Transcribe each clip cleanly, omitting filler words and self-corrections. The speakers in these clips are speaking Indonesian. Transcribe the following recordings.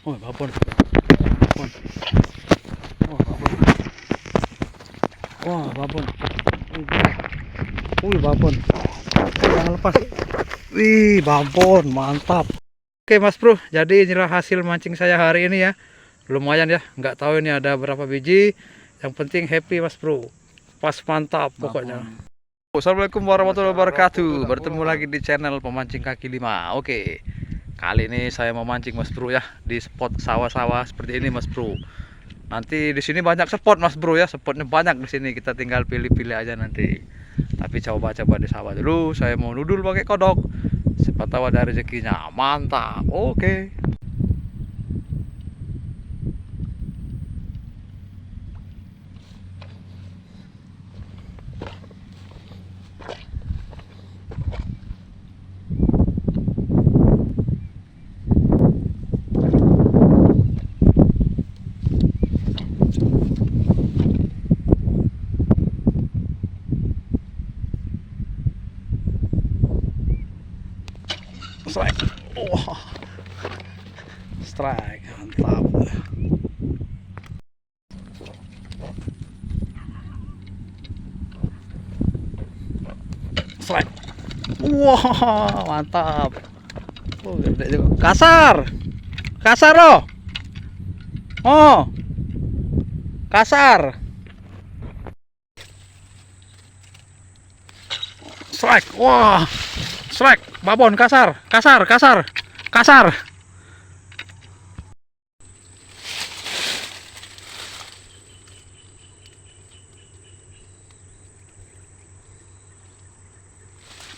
Oh, babon. Babon. Oh, babon. Wah, babon. Wih, babon. Jangan lepas. Wih, babon, mantap. Oke, Mas Bro. Jadi inilah hasil mancing saya hari ini ya. Lumayan ya. Nggak tahu ini ada berapa biji. Yang penting happy, Mas Bro. Pas mantap pokoknya. Assalamualaikum warahmatullahi wabarakatuh. Bertemu lagi di channel Pemancing Kaki Lima. Oke. Kali ini saya mau mancing, Mas Bro ya, di spot sawah-sawah seperti ini, Mas Bro. Nanti di sini banyak spot, Mas Bro ya. Spotnya banyak di sini. Kita tinggal pilih-pilih aja nanti. Tapi coba-coba di sawah dulu. Saya mau nudul pakai kodok. Siapa tahu ada rezekinya. Mantap. Oke. Strike. Wah. Strike. Mantap. Strike. Wah, mantap. Oh, gede juga. Kasar. Kasar loh. Oh. Kasar. Strike. Wah. Strike. Babon kasar. Kasar, kasar. Kasar.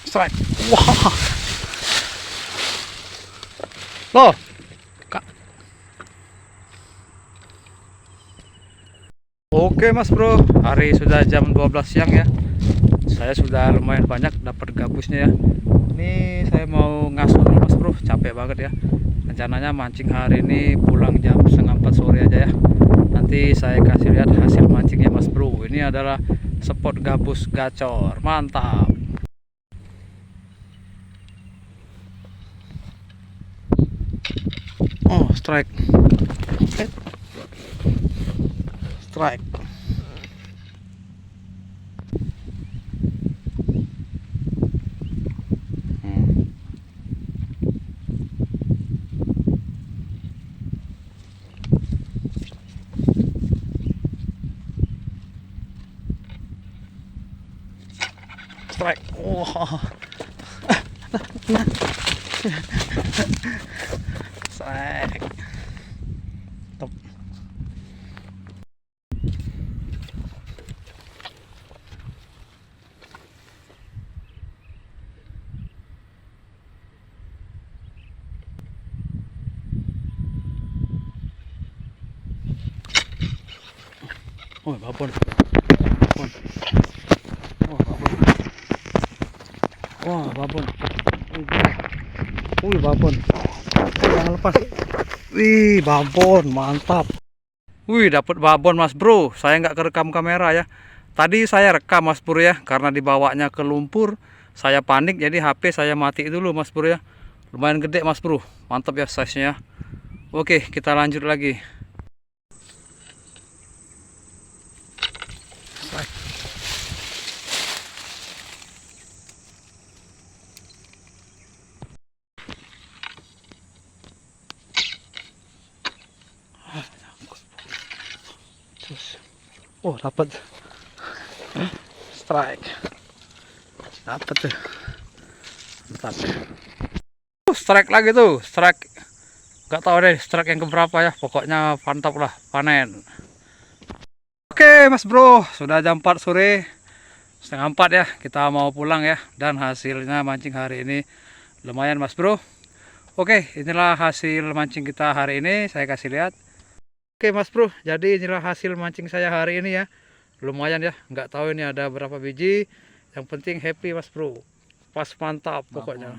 Strike. Wah. Loh. Oke, Mas Bro. Hari sudah jam 12 siang ya. Saya sudah lumayan banyak dapat gabusnya ya. Ini saya mau ngasuh dulu, Mas Bro. Capek banget ya. Rencananya mancing hari ini pulang jam 3:30 sore aja ya. Nanti saya kasih lihat hasil mancingnya, Mas Bro. Ini adalah spot gabus gacor. Mantap. Oh, strike. Strike. Strike. Wah. Strike. Top. Oh, babon. Babon. Oh, babon. Wah, babon. Wih, babon. Jangan lepas. Wih, babon, mantap. Wih, dapat babon, Mas Bro. Saya nggak kerekam kamera ya. Tadi saya rekam, Mas Bro ya, karena dibawanya ke lumpur. Saya panik, jadi HP saya mati dulu, Mas Bro ya. Lumayan gede, Mas Bro. Mantap ya size-nya. Oke, kita lanjut lagi. Oh, dapat strike. Dapat tuh. Mantap. Strike lagi tuh, strike. Gak tahu deh strike yang keberapa ya. Pokoknya mantap lah, panen. Oke, Mas Bro, sudah jam 4 sore. 3:30 ya, kita mau pulang ya. Dan hasilnya mancing hari ini lumayan, Mas Bro. Oke, inilah hasil mancing kita hari ini. Saya kasih lihat. Oke, Mas Bro, jadi inilah hasil mancing saya hari ini ya. Lumayan ya, nggak tahu ini ada berapa biji. Yang penting happy, Mas Bro. Pas mantap pokoknya.